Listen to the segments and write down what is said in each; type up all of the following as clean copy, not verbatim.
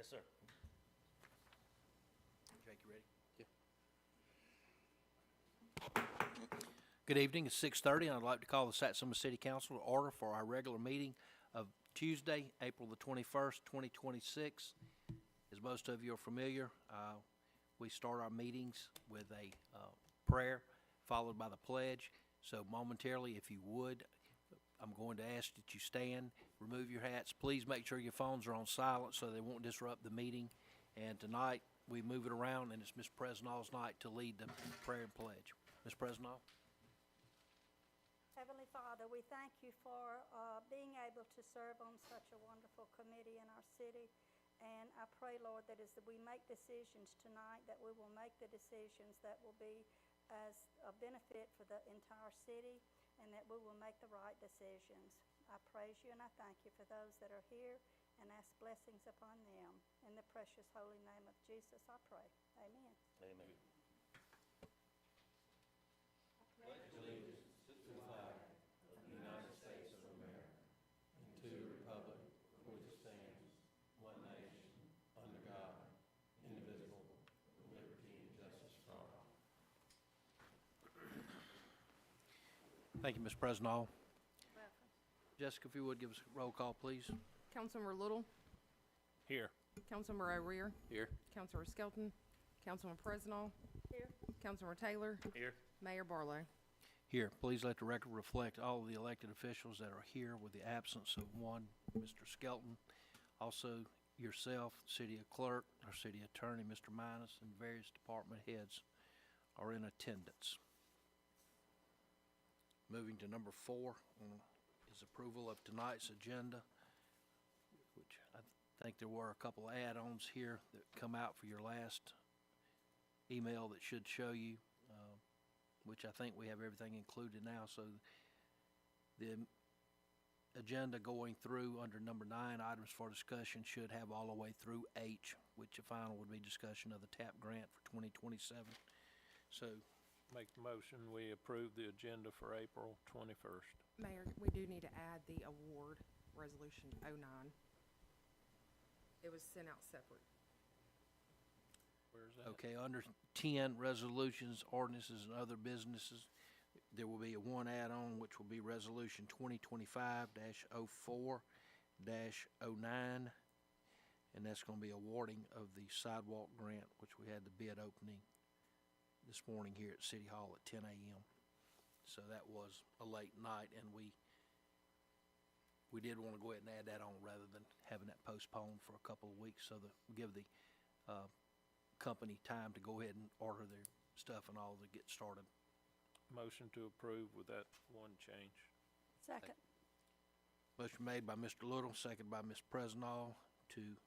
Yes, sir. Jake, you ready? Good evening. It's 6:30, and I'd like to call the Satsuma City Council to order for our regular meeting of Tuesday, April the 21st, 2026. As most of you are familiar, we start our meetings with a prayer followed by the pledge. So momentarily, if you would, I'm going to ask that you stand, remove your hats. Please make sure your phones are on silent so they won't disrupt the meeting. And tonight, we move it around, and it's Ms. Presnall's night to lead the prayer and pledge. Ms. Presnall? Heavenly Father, we thank you for being able to serve on such a wonderful committee in our city. And I pray, Lord, that as we make decisions tonight, that we will make the decisions that will be as a benefit for the entire city, and that we will make the right decisions. I praise you and I thank you for those that are here and ask blessings upon them. In the precious holy name of Jesus, I pray. Amen. Amen. Thank you, Ms. Presnall. Jessica, if you would give us a roll call, please. Councilmember Little, Here. Councilmember O'Rear, Here. Councilmember Skelton, Councilman Presnell, Here. Councilmember Taylor, Here. Mayor Barlow. Here. Please let the record reflect all of the elected officials that are here with the absence of one, Mr. Skelton. Also, yourself, city clerk, our city attorney, Mr. Minus, and various department heads are in attendance. Moving to number 4 is approval of tonight's agenda, which I think there were a couple of add-ons here that come out for your last email that should show you, which I think we have everything included now. So the agenda going through under number 9, items for discussion, should have all the way through H, which the final would be discussion of the TAP grant for 2027. So Make the motion, we approve the agenda for April 21st. Mayor, we do need to add the award, Resolution 09. It was sent out separate. Where's that? okay, under 10, resolutions, ordinances, and other businesses, there will be a one add-on, which will be Resolution 2025-04-09, and that's going to be awarding of the sidewalk grant, which we had the bid opening this morning here at City Hall at 10 a.m. So that was a late night, and we did want to go ahead and add that on rather than having that postponed for a couple of weeks, so that we give the company time to go ahead and order their stuff and all to get started. Motion to approve with that one change. Second. Motion made by Mr. Little, second by Ms. Presnall, to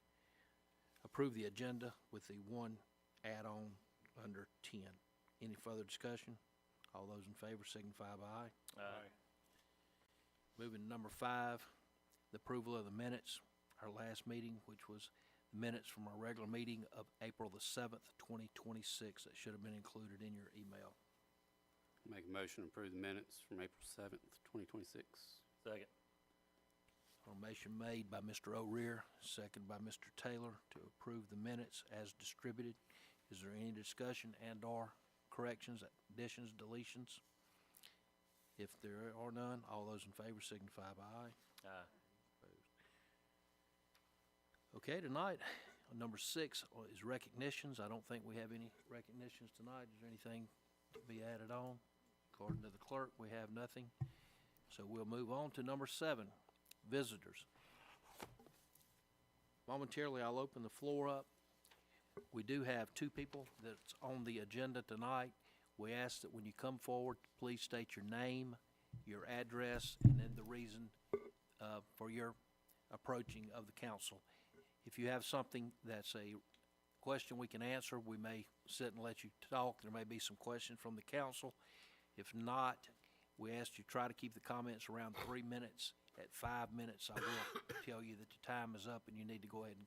approve the agenda with the one add-on under 10. Any further discussion? All those in favor signify by aye. Aye. Moving to number 5, the approval of the minutes, our last meeting, which was the minutes from our regular meeting of April the 7th, 2026. That should have been included in your email. Make a motion to approve the minutes from April 7th, 2026. Second. A motion made by Mr. O'Rear, second by Mr. Taylor, to approve the minutes as distributed. Is there any discussion and/or corrections, additions, deletions? If there are none, all those in favor signify by aye. Aye. Okay, tonight, number 6 is recognitions. I don't think we have any recognitions tonight. Is there anything to be added on? According to the clerk, we have nothing. So we'll move on to number 7, visitors. Momentarily, I'll open the floor up. We do have 2 people that's on the agenda tonight. We ask that when you come forward, please state your name, your address, and then the reason for your approaching of the council. If you have something that's a question we can answer, we may sit and let you talk. There may be some questions from the council. If not, we ask you try to keep the comments around 3 minutes. At 5 minutes, I will tell you that the time is up and you need to go ahead and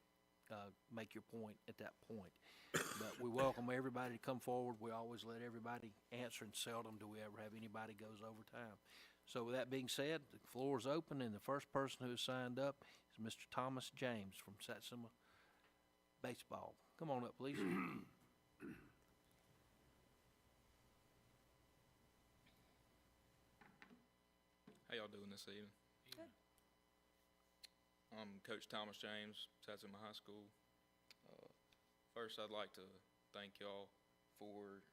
make your point at that point. But we welcome everybody to come forward. We always let everybody answer, and seldom do we ever have anybody goes over time. So with that being said, the floor is open, and the first person who has signed up is Mr. Thomas James from Satsuma baseball. Come on up, please. How y'all doing this evening? Good. I'm Coach Thomas James, Satsuma High School. First, I'd like to thank y'all for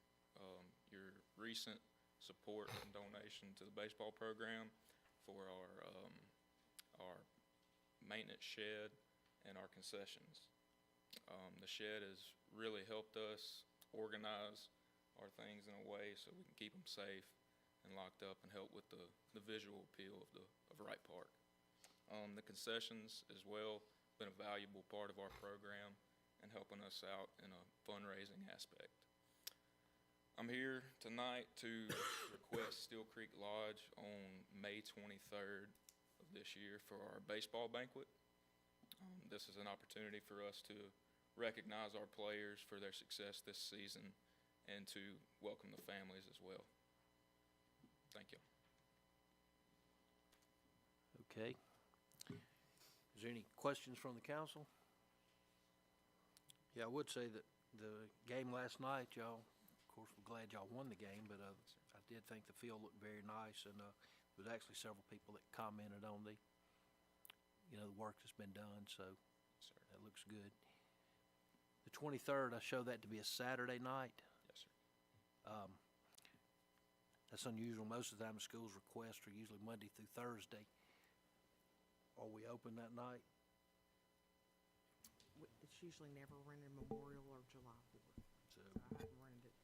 your recent support and donation to the baseball program for our maintenance shed and our concessions. The shed has really helped us organize our things in a way so we can keep them safe and locked up and help with the visual appeal of Wright Park. The concessions as well been a valuable part of our program and helping us out in a fundraising aspect. I'm here tonight to request Steel Creek Lodge on May 23rd of this year for our baseball banquet. This is an opportunity for us to recognize our players for their success this season and to welcome the families as well. Thank you. Okay. Is there any questions from the council? Yeah, I would say that the game last night, y'all, of course, we're glad y'all won the game, but I did think the field looked very nice, and there was actually several people that commented on the work that's been done, so Yes, sir. that looks good. The 23rd, I show that to be a Saturday night. Yes, sir. That's unusual. Most of the time, the school's requests are usually Monday through Thursday. Are we open that night? It's usually never rented Memorial or July 4th, So, so I haven't rented it.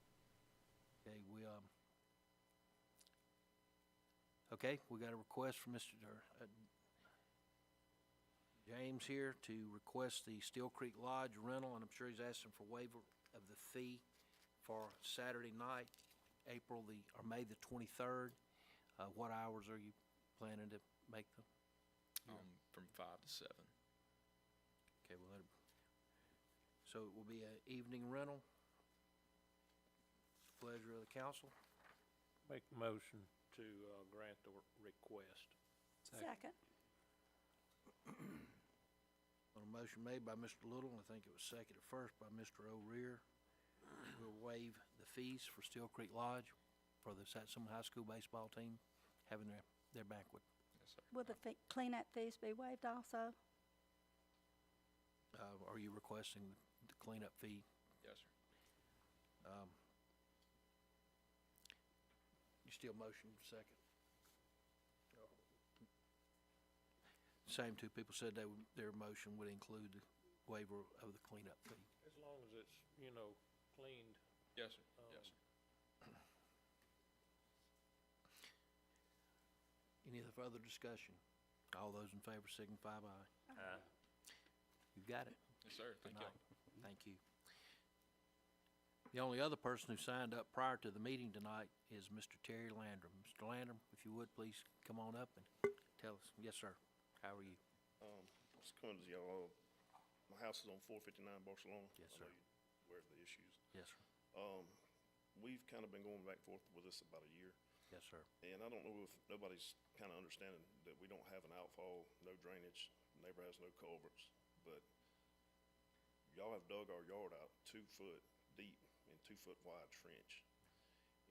okay, we got a request from Mr. James here to request the Steel Creek Lodge rental, and I'm sure he's asking for waiver of the fee for Saturday night, May the 23rd. What hours are you planning to make them? From 5 to 7. Okay, so it will be an evening rental. Pleasure of the council. Make a motion to grant the request. Second. On a motion made by Mr. Little, and I think it was seconded first by Mr. O'Rear. We'll waive the fees for Steel Creek Lodge for the Satsuma High School baseball team having their banquet. Yes, sir. Will the cleanup fees be waived also? Are you requesting the cleanup fee? Yes, sir. You still motion second? Same two people said their motion would include the waiver of the cleanup fee. As long as it's, cleaned. Yes, sir. Yes, sir. Any other further discussion? All those in favor signify by aye. You got it. Yes, sir. Thank you. Tonight. Thank you. The only other person who signed up prior to the meeting tonight is Mr. Terry Landrum. Mr. Landrum, if you would, please come on up and tell us. Yes, sir. How are you? Just coming to y'all, my house is on 459 Barcelona. Yes, I sir. know you're aware of the issues. Yes, sir. We've kind of been going back and forth with this about a year, Yes, sir. and I don't know if nobody's kind of understanding that we don't have an outfall, no drainage, neighbor has no culverts, but y'all have dug our yard out 2 foot deep and 2 foot wide trench.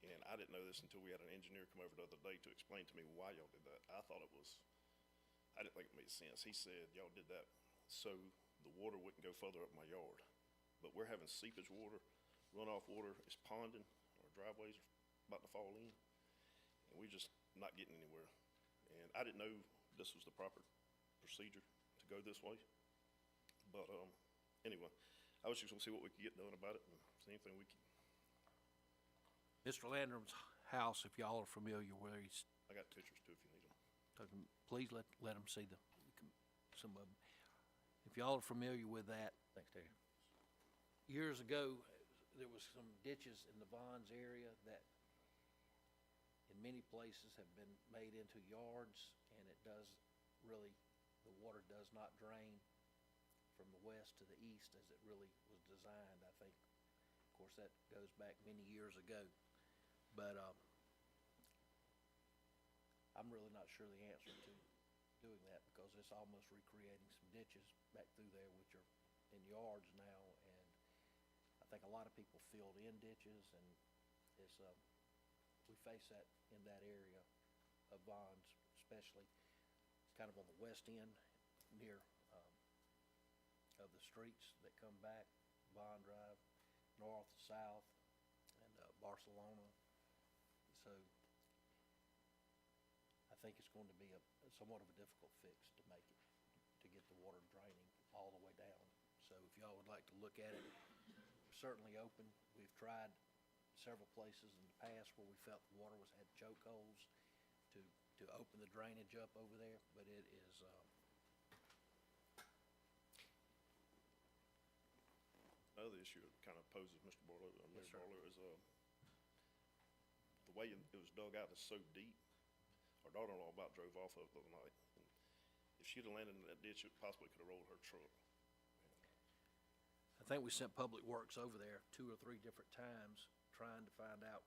And I didn't know this until we had an engineer come over the other day to explain to me why y'all did that. I didn't think it made sense. He said y'all did that so the water wouldn't go further up my yard. But we're having seepage water, runoff water is ponding, our driveways are about to fall in, and we're just not getting anywhere. And I didn't know this was the proper procedure to go this way. But anyway, I was just gonna see what we could get done about it and see anything we could. Mr. Landrum's house, if y'all are familiar where he's I got pictures too if you need them. talking, please let him see some of them. If y'all are familiar with that. Thanks, Terry. Years ago, there was some ditches in the Vons area that in many places have been made into yards, and it does really, the water does not drain from the west to the east as it really was designed, I think. Of course, that goes back many years ago, but I'm really not sure the answer to doing that, because it's almost recreating some ditches back through there which are in yards now, and I think a lot of people filled in ditches, and it's, we face that in that area of Vons, especially kind of on the west end near, of the streets that come back, Bond Drive, north, south, and Barcelona. So I think it's going to be somewhat of a difficult fix to make it, to get the water draining all the way down. So if y'all would like to look at it, we're certainly open. We've tried several places in the past where we felt the water had choke holes to open the drainage up over there, but it is, Another issue that kind of poses, Mr. Barlow, Yes, Mr. sir. Barlow, is, the way it was dug out is so deep. Our daughter-in-law about drove off of it the other night. And if she'd have landed in that ditch, it possibly could have rolled her truck. I think we sent Public Works over there 2 or 3 different times trying to find out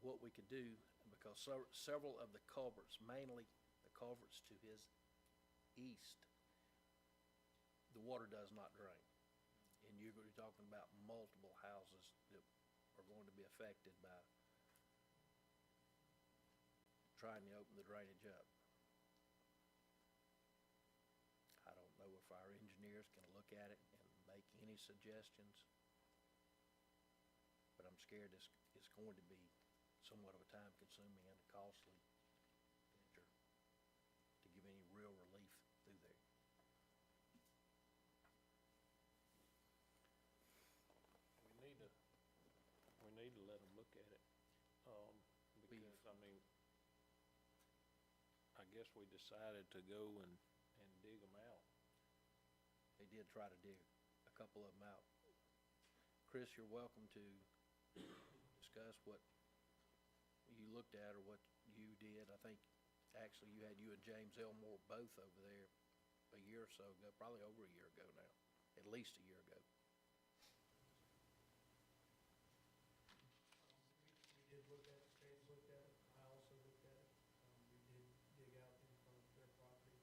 what we could do, because several of the culverts, mainly the culverts to his east, the water does not drain. And you're going to be talking about multiple houses that are going to be affected by trying to open the drainage up. I don't know if our engineers can look at it and make any suggestions, but I'm scared it's going to be somewhat of a time-consuming and a costly venture to give any real relief through there. We need to let them look at it, because, I mean, I guess we decided to go and dig them out. They did try to dig a couple of them out. Chris, you're welcome to discuss what you looked at or what you did. I think, actually, you and James Elmore both over there a year or so ago, probably over a year ago now, at least a year ago. We did look at it, James looked at it, I also looked at it. We did dig out in front of their property.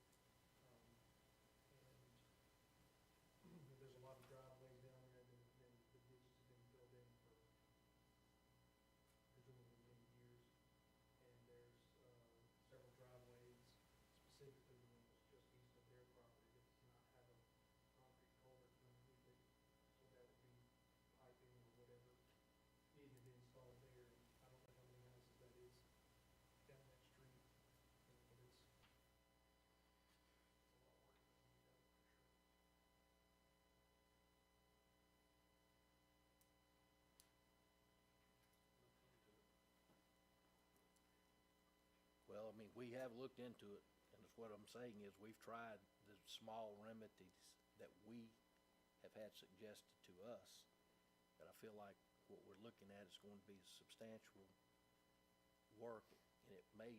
And there's a lot of driveways down there, and then the ditches have been filled in for presumably many years. And there's several driveways, specifically the one that's just east of their property, that does not have a concrete culvert underneath it. So that would be piping or whatever needed to be installed there. I don't know how many houses that is down that street, but it's a lot of work that needs to be done for sure. Well, I mean, we have looked into it, and it's what I'm saying is we've tried the small remedies that we have had suggested to us, but I feel like what we're looking at is going to be substantial work, and we may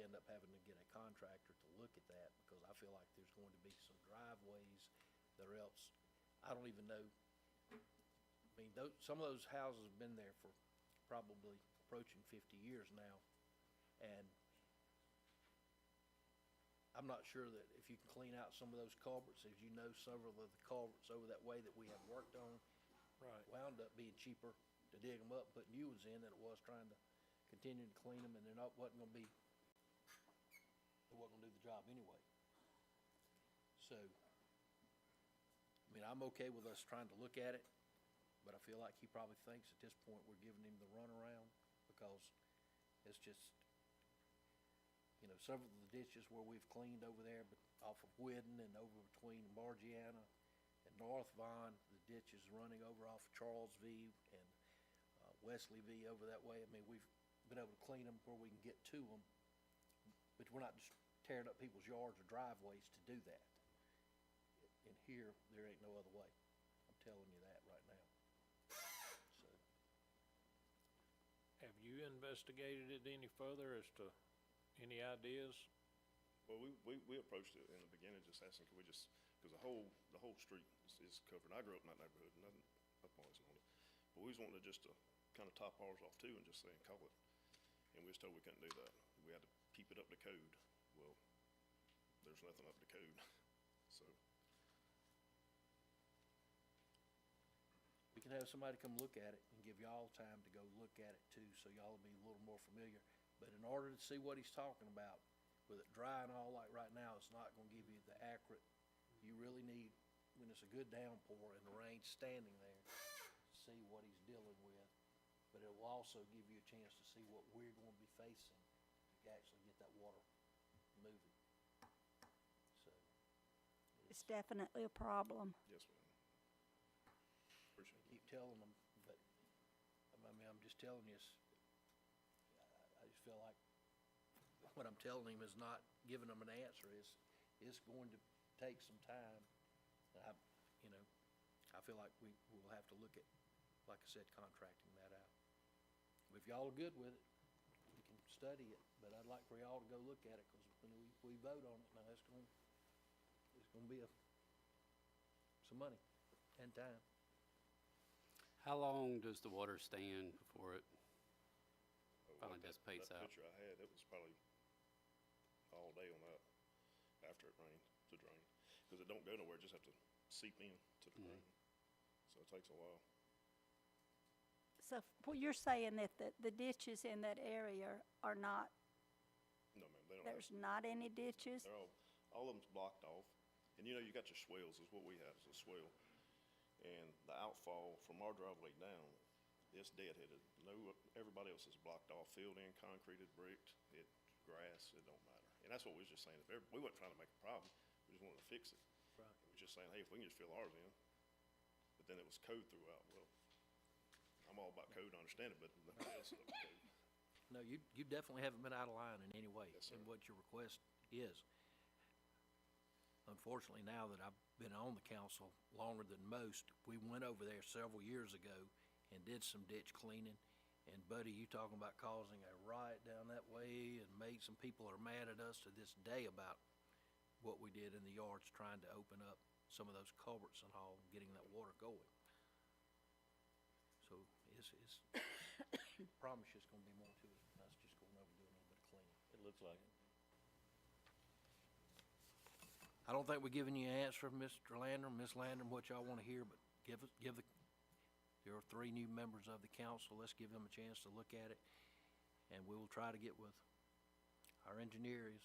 end up having to get a contractor to look at that, because I feel like there's going to be some driveways that are else, I don't even know. I mean, some of those houses have been there for probably approaching 50 years now, and I'm not sure that if you can clean out some of those culverts, as you know, several of the culverts over that way that we have worked on Right. wound up being cheaper to dig them up, put new ones in, than it was trying to continue to clean them, and they wasn't gonna do the job anyway. So, I mean, I'm okay with us trying to look at it, but I feel like he probably thinks at this point we're giving him the runaround, because it's just, several of the ditches where we've cleaned over there, but off of Whidden and over between Margiana and North Vaughn, the ditch is running over off Charles V. and Wesley V. over that way. I mean, we've been able to clean them where we can get to them, but we're not just tearing up people's yards or driveways to do that. And here, there ain't no other way. I'm telling you that right now. So, Have you investigated it any further as to any ideas? Well, we approached it in the beginning, just asking, could we just, because the whole street is covered. And I grew up in that neighborhood, and nothing points on it. But we was wanting to just to kind of top ours off too and just say, call it. And we was told we couldn't do that. We had to keep it up to code. Well, there's nothing up to code. So, We can have somebody come look at it and give y'all time to go look at it too, so y'all will be a little more familiar. But in order to see what he's talking about, with it dry and all like right now, it's not gonna give you the accurate, you really need, when it's a good downpour and the rain's standing there, see what he's dealing with. But it will also give you a chance to see what we're gonna be facing to actually get that water moving. So. It's definitely a problem. yes, ma'am. Appreciate it. Keep telling them, but, I mean, I'm just telling you, I just feel like what I'm telling him is not giving them an answer. It's going to take some time. I, you know, I feel like we will have to look at, like I said, contracting that out. If y'all are good with it, we can study it, but I'd like for y'all to go look at it, because when we vote on it, now it's gonna be some money and time. How long does the water stand before it Oh, finally that dissipates out? picture I had, it was probably all day on that, after it rained, to drain. Because it don't go nowhere, it just have to seep in to the ground. So it takes a while. So well, you're saying that the ditches in that area are not, No, ma'am, they don't have, there's not any ditches? they're all of them's blocked off. And you know, you got your swales, is what we have, is a swale. And the outfall from our driveway down, it's deadheaded. No, everybody else is blocked off, filled in, concreted, bricked, grass, it don't matter. And that's what we was just saying, we wasn't trying to make a problem, we just wanted to fix it. Right. We was just saying, hey, if we can just fill ours in, but then it was code throughout, well, I'm all about code, I understand it, but nobody else is code. No, you definitely haven't been out of line in any way Yes, sir. in what your request is. Unfortunately, now that I've been on the council longer than most, we went over there several years ago and did some ditch cleaning. And Buddy, you talking about causing a riot down that way and made some people are mad at us to this day about what we did in the yards, trying to open up some of those culverts and all, getting that water going. So it's promise you it's gonna be more to it than us just going over and doing a little bit of cleaning. It looks like it. I don't think we're giving you an answer, Mr. Landrum, Ms. Landrum, what y'all wanna hear, but there are 3 new members of the council, let's give them a chance to look at it, and we will try to get with our engineers.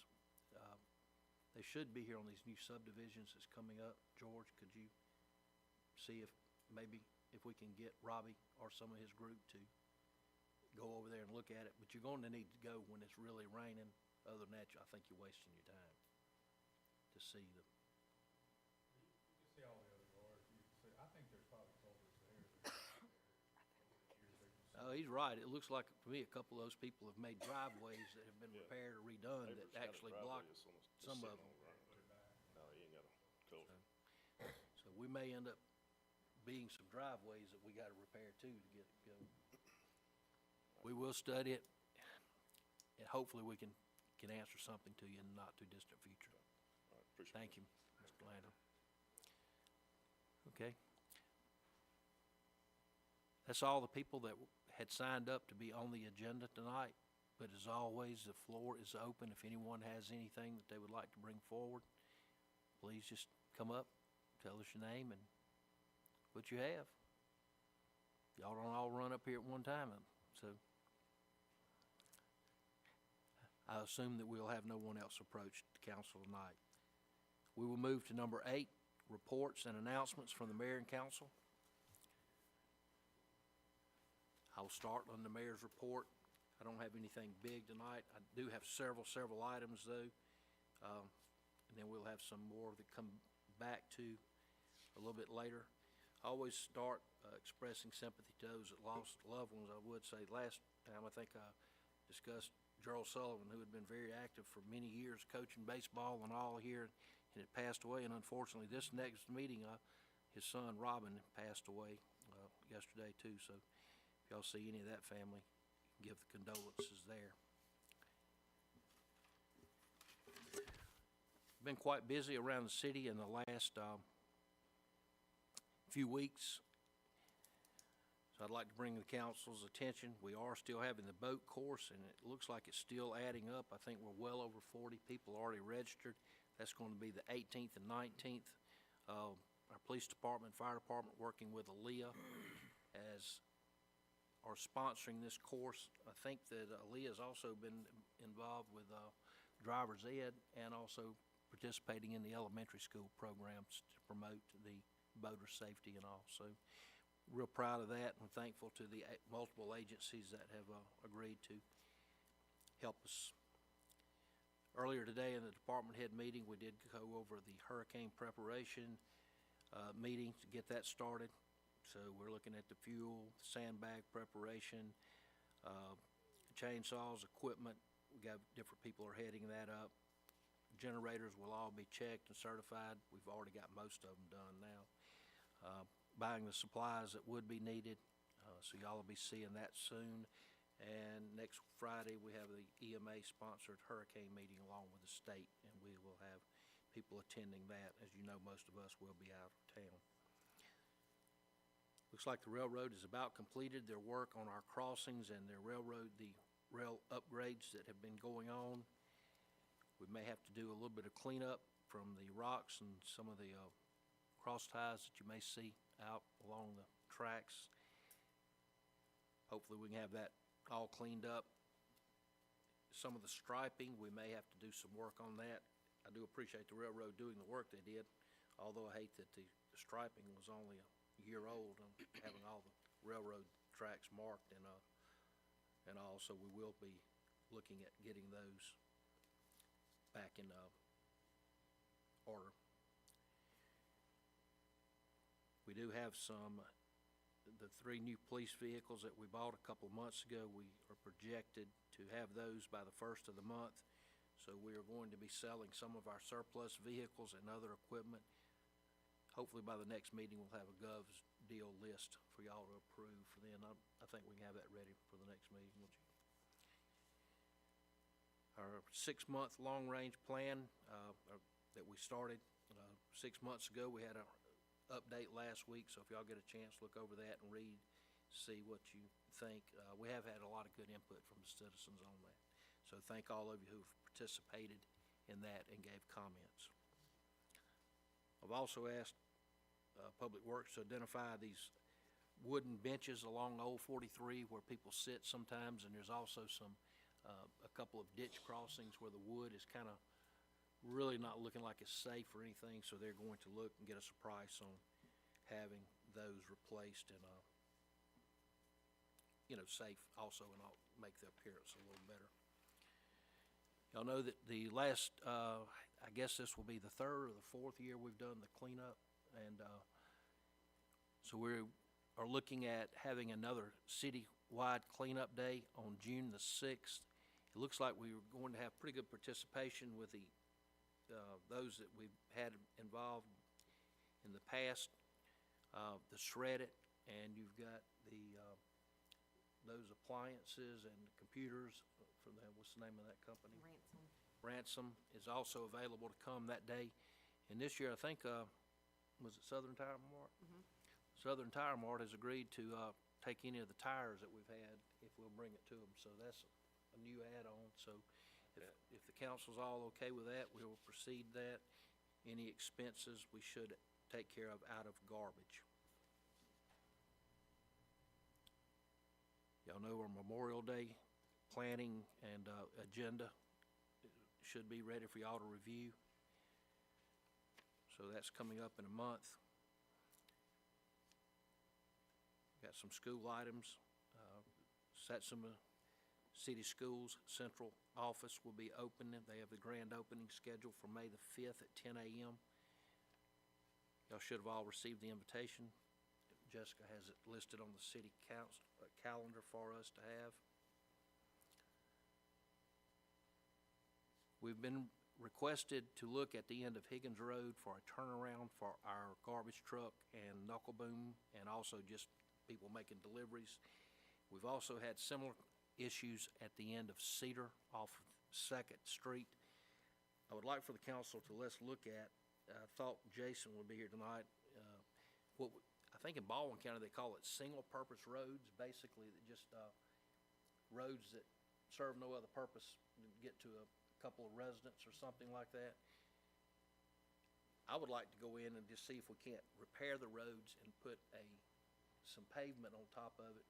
They should be here on these new subdivisions that's coming up. George, could you see if we can get Robbie or some of his group to go over there and look at it? But you're going to need to go when it's really raining. Other than that, I think you're wasting your time to see them. You can see all the other yards, you can see, I think there's probably culverts there. Oh, he's right. It looks like, to me, a couple of those people have made driveways that have been Yeah. repaired or redone that Neighbor's got a actually driveway block that's almost just some of sitting them. on the ground. No, he ain't got a culvert. So we may end up being some driveways that we gotta repair too to get it going. We will study it, and hopefully we can answer something to you in the not too distant future. All right, appreciate it. Thank you, Mr. Landon. Okay. That's all the people that had signed up to be on the agenda tonight, but as always, the floor is open. If anyone has anything that they would like to bring forward, please just come up, tell us your name and what you have. Y'all don't all run up here at one time, so I assume that we'll have no one else approach the council tonight. We will move to number 8, reports and announcements from the mayor and council. I will start on the mayor's report. I don't have anything big tonight. I do have several items though. And then we'll have some more that come back to a little bit later. I always start expressing sympathy to those that lost loved ones. I would say last time I think I discussed Gerald Sullivan, who had been very active for many years coaching baseball and all here, and had passed away. And unfortunately, this next meeting, his son Robin passed away yesterday too. So if y'all see any of that family, give the condolences there. Been quite busy around the city in the last few weeks. So I'd like to bring the council's attention. We are still having the boat course, and it looks like it's still adding up. I think we're well over 40 people already registered. That's going to be the 18th and 19th. Our police department, fire department, working with Aaliyah as are sponsoring this course. I think that Aaliyah's also been involved with driver's ed and also participating in the elementary school programs to promote the boater safety and all. So real proud of that and thankful to the multiple agencies that have agreed to help us. Earlier today in the department head meeting, we did go over the hurricane preparation meeting to get that started. So we're looking at the fuel, sandbag preparation, chainsaws, equipment. We got different people are heading that up. Generators will all be checked and certified. We've already got most of them done now. Buying the supplies that would be needed, so y'all will be seeing that soon. And next Friday, we have the EMA-sponsored hurricane meeting along with the state, and we will have people attending that. As you know, most of us will be out of town. Looks like the railroad is about completed their work on our crossings and their rail upgrades that have been going on. We may have to do a little bit of cleanup from the rocks and some of the cross ties that you may see out along the tracks. Hopefully we can have that all cleaned up. Some of the striping, we may have to do some work on that. I do appreciate the railroad doing the work they did, although I hate that the striping was only a year old and having all the railroad tracks marked and all, so we will be looking at getting those back in order. We do have the 3 new police vehicles that we bought a couple months ago. We are projected to have those by the 1st of the month. So we are going to be selling some of our surplus vehicles and other equipment. Hopefully by the next meeting, we'll have a Gov's deal list for y'all to approve for then. I think we can have that ready for the next meeting, won't you? Our 6-month long-range plan that we started 6 months ago, we had a update last week, so if y'all get a chance, look over that and read, see what you think. We have had a lot of good input from the citizens on that. So thank all of you who've participated in that and gave comments. I've also asked Public Works to identify these wooden benches along Old 43 where people sit sometimes, and there's also a couple of ditch crossings where the wood is kind of really not looking like it's safe or anything, so they're going to look and get us a price on having those replaced and safe also, and I'll make the appearance a little better. Y'all know that the last I guess this will be the 3rd or the 4th year we've done the cleanup, and so we are looking at having another city-wide cleanup day on June the 6th. It looks like we are going to have pretty good participation with those that we've had involved in the past. The Shred It, and you've got those appliances and computers from what's the name of that company? Ransom is also available to come that day. And this year, I think, was it Southern Tire Mart? Mhm. Southern Tire Mart has agreed to take any of the tires that we've had if we'll bring it to them. So that's a new add-on. So if the council's all okay with that, we will proceed that. Any expenses we should take care of out of garbage. Y'all know our Memorial Day planning and agenda should be ready for y'all to review. So that's coming up in a month. Got some school items. Satsuma City Schools Central Office will be open. They have the grand opening scheduled for May the 5th at 10 a.m. Y'all should have all received the invitation. Jessica has it listed on the city council calendar for us to have. We've been requested to look at the end of Higgins Road for a turnaround for our garbage truck and knuckle boom, and also just people making deliveries. We've also had similar issues at the end of Cedar off of 2nd Street. I would like for the council to let's look at, I thought Jason would be here tonight, I think in Baldwin County they call it single-purpose roads, basically that just roads that serve no other purpose, get to a couple of residents or something like that. I would like to go in and just see if we can't repair the roads and put some pavement on top of it.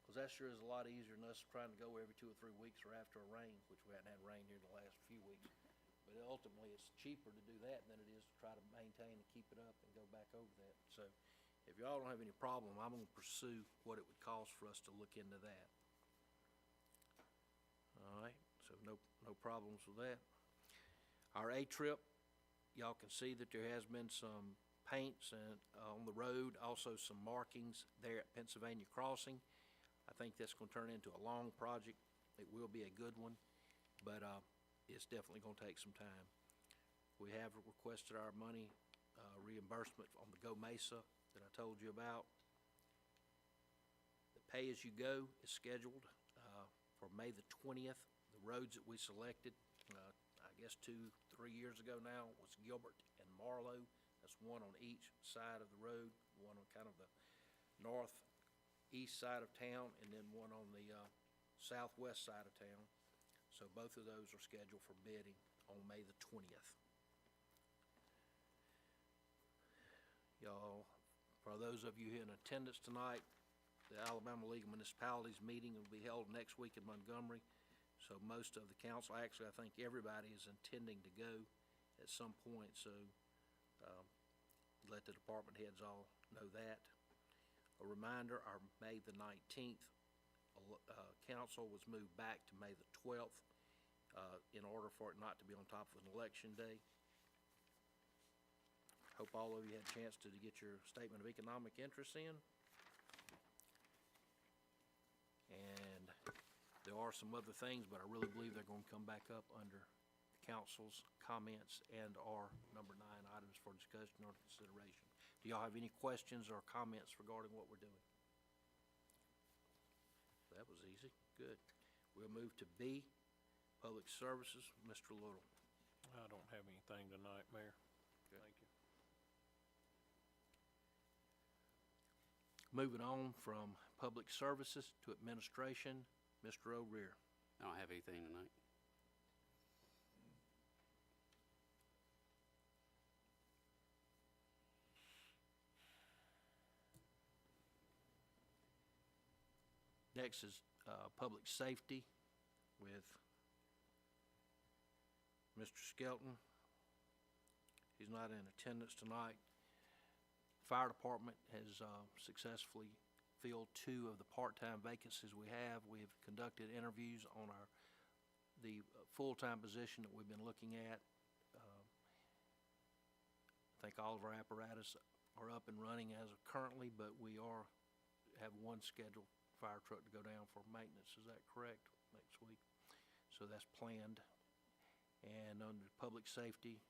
Cause that sure is a lot easier than us trying to go every 2 or 3 weeks or after a rain, which we hadn't had rain here the last few weeks. But ultimately, it's cheaper to do that than it is to try to maintain and keep it up and go back over that. So if y'all don't have any problem, I'm gonna pursue what it would cost for us to look into that. All right, so no problems with that. Our A-trip, y'all can see that there has been some paints and, on the road, also some markings there at Pennsylvania Crossing. I think that's gonna turn into a long project. It will be a good one, but, it's definitely gonna take some time. We have requested our money, reimbursement on the Go Mesa that I told you about. The pay-as-you-go is scheduled, for May the 20th. The roads that we selected, I guess 2-3 years ago now, was Gilbert and Marlowe. That's one on each side of the road, one on kind of the northeast side of town, and then one on the southwest side of town. So both of those are scheduled for bidding on May the 20th. Y'all, for those of you in attendance tonight, the Alabama League of Municipalities meeting will be held next week in Montgomery. So most of the council, actually, I think everybody is intending to go at some point, so let the department heads all know that. A reminder, our May the 19th council was moved back to May the 12th in order for it not to be on top of an election day. Hope all of you had a chance to get your statement of economic interest in. And there are some other things, but I really believe they're going to come back up under the council's comments and/or number 9 items for discussion or consideration. Do y'all have any questions or comments regarding what we're doing? That was easy. Good. We'll move to B, Public Services. Mr. Little. I don't have anything tonight, Mayor. Good. Thank you. Moving on from Public Services to Administration, Mr. O'Rear. I don't have anything tonight. Next is Public Safety with Mr. Skelton. He's not in attendance tonight. Fire Department has successfully filled 2 of the part-time vacancies we have. We have conducted interviews on the full-time position that we've been looking at. I think all of our apparatus are up and running as of currently, but we have one scheduled fire truck to go down for maintenance. Is that correct? Next week. So that's planned. And under Public Safety,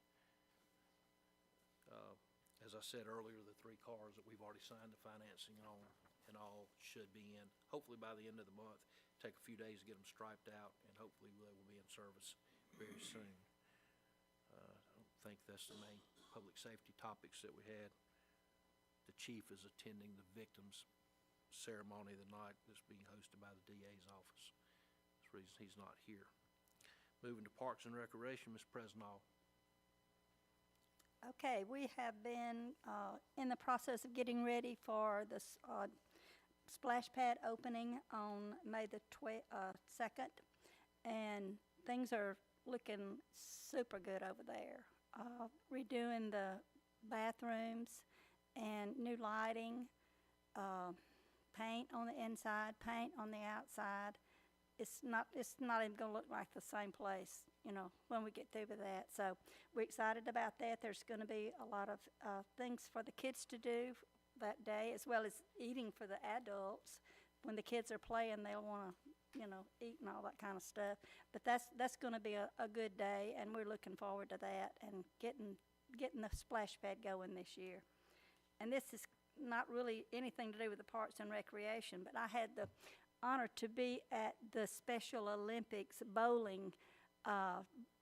as I said earlier, the 3 cars that we've already signed the financing on and all should be in, hopefully by the end of the month. Take a few days to get them striped out, and hopefully they will be in service very soon. I don't think that's the main public safety topics that we had. The chief is attending the victims' ceremony the night that's being hosted by the DA's office. That's the reason he's not here. Moving to Parks and Recreation, Ms. Presnall. Okay, we have been in the process of getting ready for the splash pad opening on May the 2nd, and things are looking super good over there. Redoing the bathrooms and new lighting, paint on the inside, paint on the outside. It's not even gonna look like the same place, you know, when we get through with that. So we're excited about that. There's gonna be a lot of things for the kids to do that day, as well as eating for the adults. When the kids are playing, they'll wanna, you know, eat and all that kind of stuff. But that's gonna be a good day, and we're looking forward to that and getting the splash pad going this year. And this is not really anything to do with the Parks and Recreation, but I had the honor to be at the Special Olympics bowling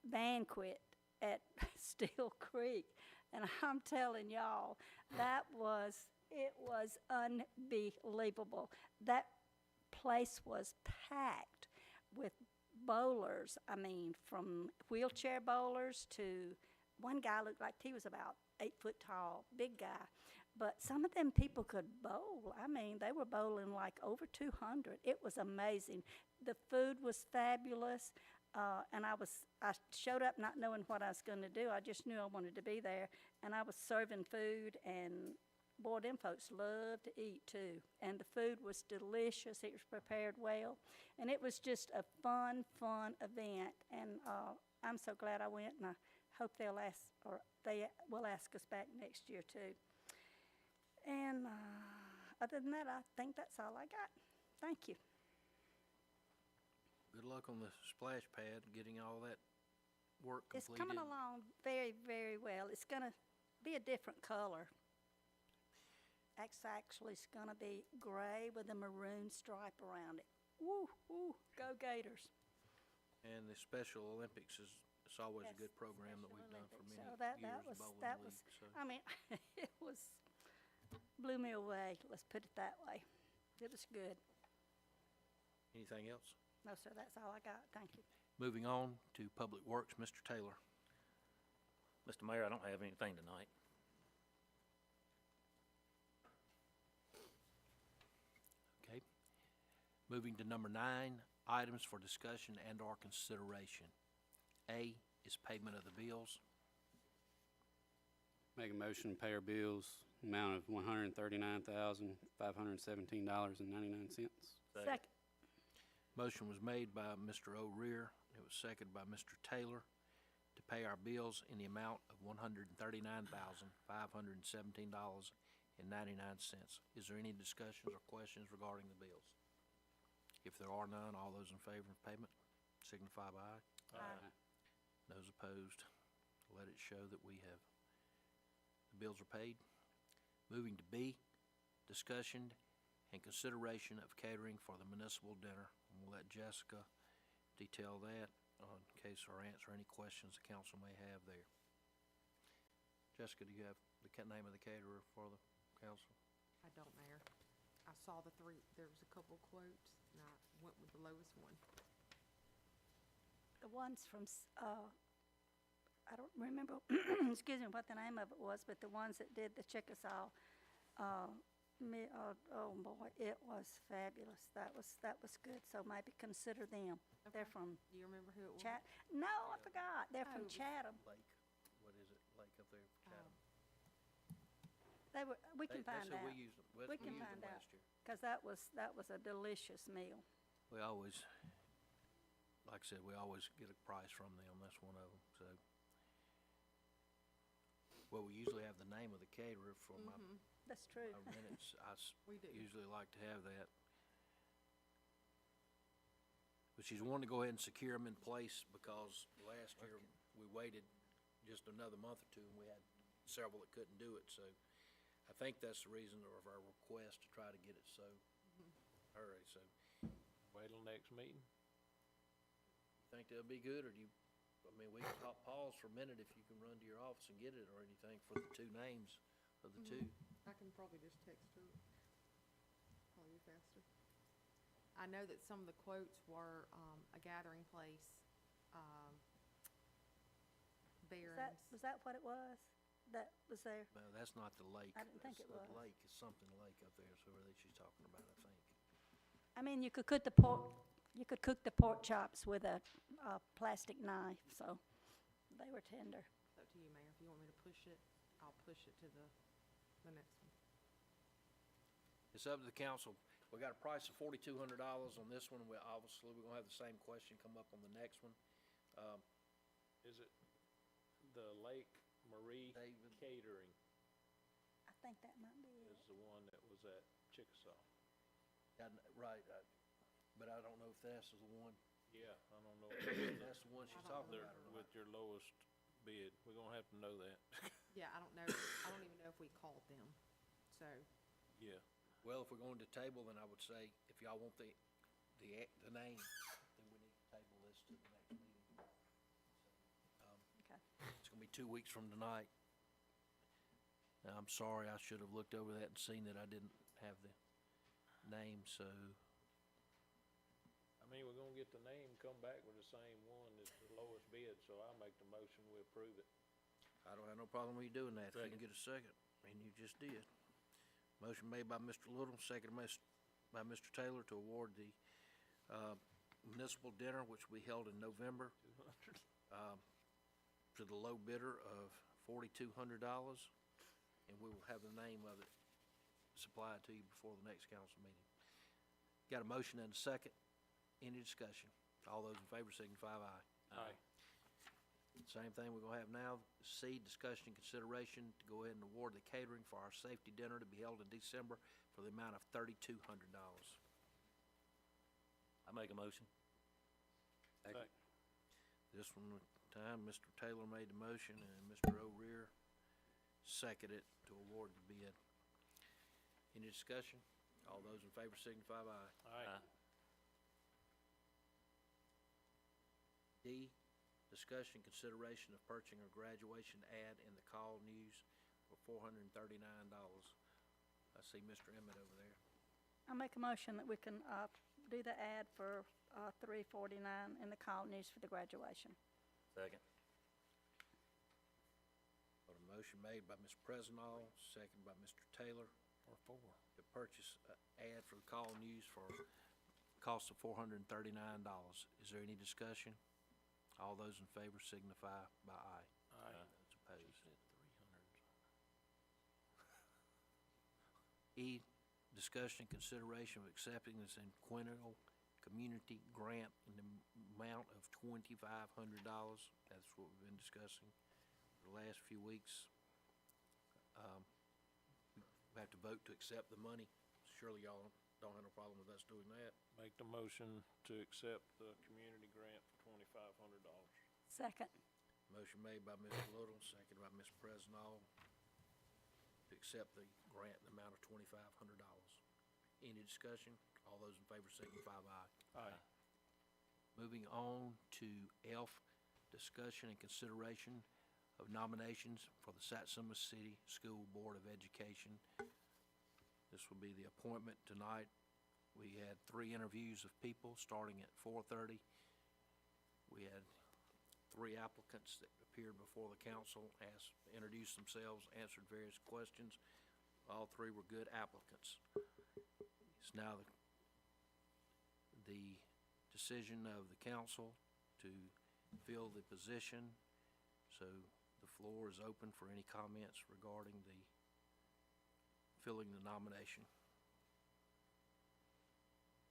banquet at Steel Creek, and I'm telling y'all, it was unbelievable. That place was packed with bowlers. I mean, from wheelchair bowlers to one guy looked like he was about 8 foot tall, big guy. But some of them people could bowl. I mean, they were bowling like over 200. It was amazing. The food was fabulous. And I showed up not knowing what I was going to do. I just knew I wanted to be there. And I was serving food, and boy, them folks loved to eat too. And the food was delicious. It was prepared well. And it was just a fun event. And I'm so glad I went, and I hope they will ask us back next year too. And other than that, I think that's all I got. Thank you. Good luck on the splash pad, getting all that work It's completed. coming along very, very well. It's going to be a different color. Actually, it's going to be gray with a maroon stripe around it. Woo, woo, go Gators. And the Special Olympics it's always a Yes, good program that Special we've done for Olympics. many So that years, was, Bowling League, so. I mean, it blew me away, let's put it that way. It was good. Anything else? No, sir, that's all I got. Thank you. Moving on to Public Works, Mr. Taylor. Mr. Mayor, I don't have anything tonight. Okay. Moving to number 9, items for discussion and/or consideration. A is payment of the bills. Make a motion to pay our bills, amount of $139,517.99. Second. Motion was made by Mr. O'Rear. It was seconded by Mr. Taylor to pay our bills in the amount of $139,517.99. Is there any discussions or questions regarding the bills? If there are none, all those in favor of payment signify by aye. Aye. Those opposed, let it show that the bills are paid. Moving to B, discussion and consideration of catering for the municipal dinner. And we'll let Jessica detail that in case or answer any questions the council may have there. Jessica, do you have the name of the caterer for the council? I don't, Mayor. I saw there was a couple quotes, and I went with the lowest one. The ones from, I don't remember, excuse me, what the name of it was, but the ones that did the Chickasaw, oh boy, it was fabulous. That was good. So maybe consider them. They're Okay. from Do you remember who it was? No, I forgot. They're Oh, from it was- Chatham. Lake, what is it, Lake up there? Chatham? We can find They said out, we used them, We can used find them out. last year. because that was a delicious meal. We always, like I said, we always get a price from them, that's one of them, so. Well, we usually have the name of the caterer for my That's true. minutes, We do. usually like to have that. But she's wanting to go ahead and secure them in place because last year we waited just another month or two and we had several that couldn't do it, so. I think that's the reason of our request to try to get it so hurry, so. Wait till next meeting. Think that'll be good, or do you, I mean, we can pause for a minute if you can run to your office and get it or anything for the two names of the two. I can probably just text her. Probably be faster. I know that some of the quotes were, a gathering place, Barron's. Was that what it was? That was there? No, that's not the lake. I didn't think That's it was. The lake is something lake up there, so where she's talking about, I think. I mean, you could cook the pork chops with a plastic knife, so they were tender. It's up to you, Mayor. If you want me to push it, I'll push it to the next one. It's up to the council. We got a price of $4,200 on this one. We're gonna have the same question come up on the next one. Is it the Lake Marie David. Catering I think that might be it. is the one that was at Chickasaw? Right, but I don't know if that's the one, Yeah, I don't know. if that's the one she's I don't talking They're about or not. with your lowest bid. We're gonna have to know that. Yeah, I don't know. I don't even know if we called them. So, Yeah. Well, if we're going to table, then I would say, if y'all want the name, then we need to table this to the next meeting. Okay. It's gonna be 2 weeks from tonight. Now, I'm sorry, I should have looked over that and seen that I didn't have the name, so, I mean, we're gonna get the name, come back with the same one that's the lowest bid, so I'll make the motion, we approve it. I don't have no problem with you doing that. If you Second. can get a second, and you just did. Motion made by Mr. Little, seconded by Mr. Taylor to award the municipal dinner, which we held in November, to the low bidder of $4,200, and we will have the name of it supplied to you before the next council meeting. Got a motion and a second. Any discussion? All those in favor signify by aye. Aye. Same thing we're gonna have now. C, discussion and consideration to go ahead and award the catering for our safety dinner to be held in December for the amount of $3,200. I make a motion. Second. This one time, Mr. Taylor made the motion and Mr. O'Rear seconded to award the bid. Any discussion? All those in favor signify by aye. Aye. D, discussion, consideration of purchasing a graduation ad in the Call News for $439. I see Mr. Emmett over there. I make a motion that we can, do the ad for, $3.49 in the Call News for the graduation. Second. Got a motion made by Ms. Presnall, seconded by Mr. Taylor Or four. to purchase an ad for the Call News for a cost of $439. Is there any discussion? All those in favor signify by aye. Aye. Those opposed. Said 300. E, discussion and consideration of accepting this quintuple community grant in the amount of $2,500. That's what we've been discussing the last few weeks. We have to vote to accept the money. Surely y'all don't have no problem with us doing that. Make the motion to accept the community grant for $2,500. Second. Motion made by Mr. Little, seconded by Ms. Presnall to accept the grant in the amount of $2,500. Any discussion? All those in favor signify by aye. Aye. Moving on to F, discussion and consideration of nominations for the Satsuma City School Board of Education. This will be the appointment tonight. We had 3 interviews of people starting at 4:30. We had 3 applicants that appeared before the council, introduced themselves, answered various questions. All 3 were good applicants. It's now the decision of the council to fill the position, so the floor is open for any comments regarding the filling the nomination.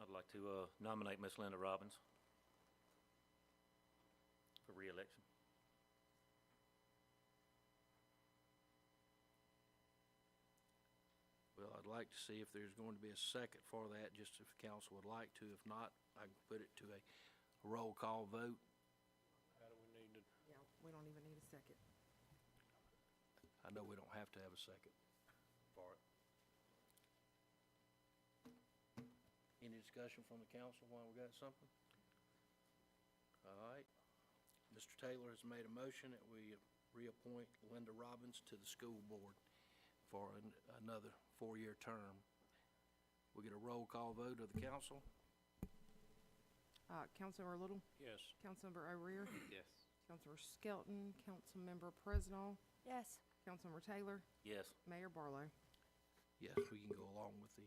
I'd like to nominate Miss Linda Robbins for re-election. Well, I'd like to see if there's going to be a second for that, just if the council would like to. If not, I can put it to a roll call vote. How do we need to, Yeah, we don't even need a second. I know we don't have to have a second for it. Any discussion from the council while we got something? All right. Mr. Taylor has made a motion that we reappoint Linda Robbins to the school board for another 4-year term. We get a roll call vote of the council. Councilmember Little, yes. Councilmember O'Rear, Yes. Councilmember Skelton, Councilmember Presnall, Yes. Councilmember Taylor, Yes. Mayor Barlow. Yes, we can go along with the,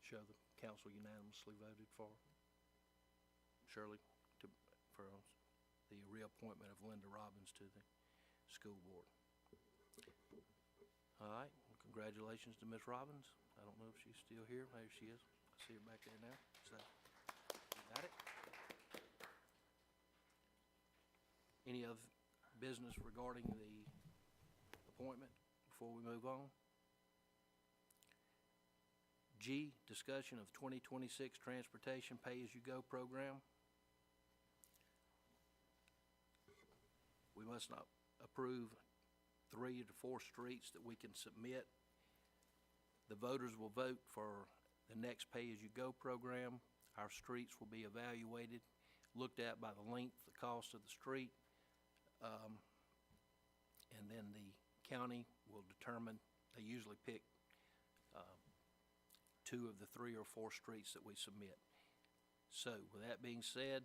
show the council unanimously voted for Shirley for the reappointment of Linda Robbins to the school board. All right, well, congratulations to Ms. Robbins. I don't know if she's still here, maybe she is. I see her back there now, so, you got it? Any other business regarding the appointment before we move on? G, discussion of 2026 transportation pay-as-you-go program. We must not approve 3 to 4 streets that we can submit. The voters will vote for the next pay-as-you-go program. Our streets will be evaluated, looked at by the length, the cost of the street, and then the county will determine. They usually pick 2 of the 3 or 4 streets that we submit. So with that being said,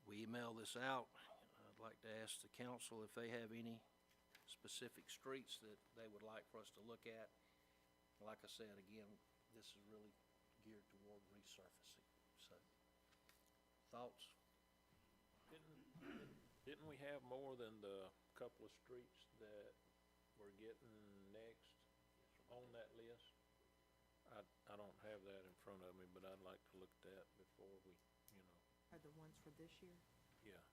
we email this out. I'd like to ask the council if they have any specific streets that they would like for us to look at. Like I said, again, this is really geared toward resurfacing, so. Thoughts? Didn't we have more than the couple of streets that we're getting next on that list? I don't have that in front of me, but I'd like to look at that before we, Are the ones for this year? yeah.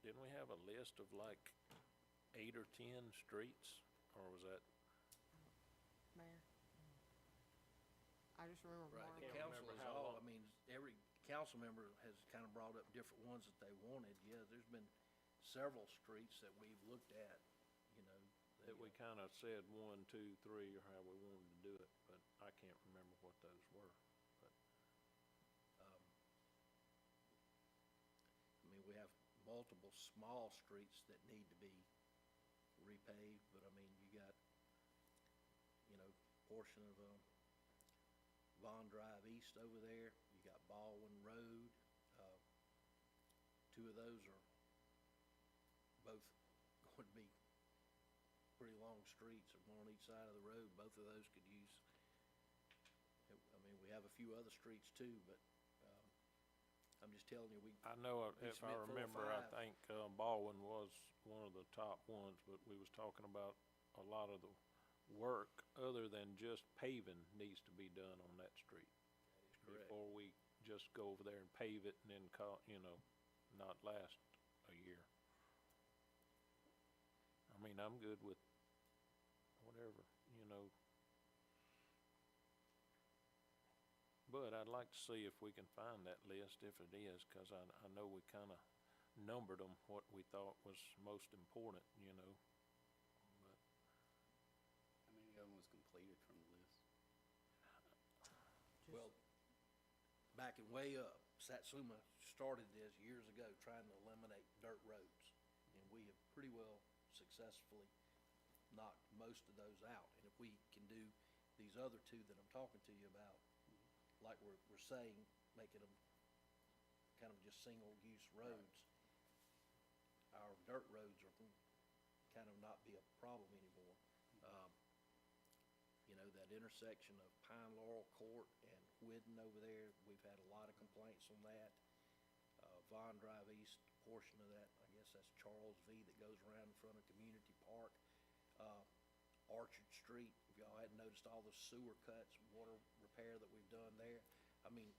Didn't we have a list of like 8 or 10 streets, or was that? Mayor? I just remember Right, Marvin. the Can't council remember is how all, long. I mean, every council member has kind of brought up different ones that they wanted. Yeah, there's been several streets that we've looked at, you know. That we kind of said 1, 2, 3, or how we wanted to do it, but I can't remember what those were. But um, I mean, we have multiple small streets that need to be repaved, but I mean, you got, you know, portion of, Vaughn Drive East over there, you got Baldwin Road, two of those are both going to be pretty long streets, one on each side of the road. Both of those could use, I mean, we have a few other streets too, but, I'm just telling you, I know, we if I submit 4 or remember, I 5. think Baldwin was one of the top ones, but we was talking about a lot of the work other than just paving needs to be done on that street. correct. Before we just go over there and pave it and then call, not last a year. I mean, I'm good with whatever, But I'd like to see if we can find that list, if it is, 'cause I know we kind of numbered them, what we thought was most important, But How many of them was completed from the list? Well, backing way up, Satsuma started this years ago, trying to eliminate dirt roads. And we have pretty well successfully knocked most of those out. And if we can do these other two that I'm talking to you about, like we're saying, making them kind of just single-use roads, our dirt roads are gonna kind of not be a problem anymore. You know, that intersection of Pine Laurel Court and Whidden over there, we've had a lot of complaints on that. Vaughn Drive East, portion of that, I guess that's Charles V that goes around in front of Community Park. Orchard Street, if y'all hadn't noticed all the sewer cuts, water repair that we've done there. I mean,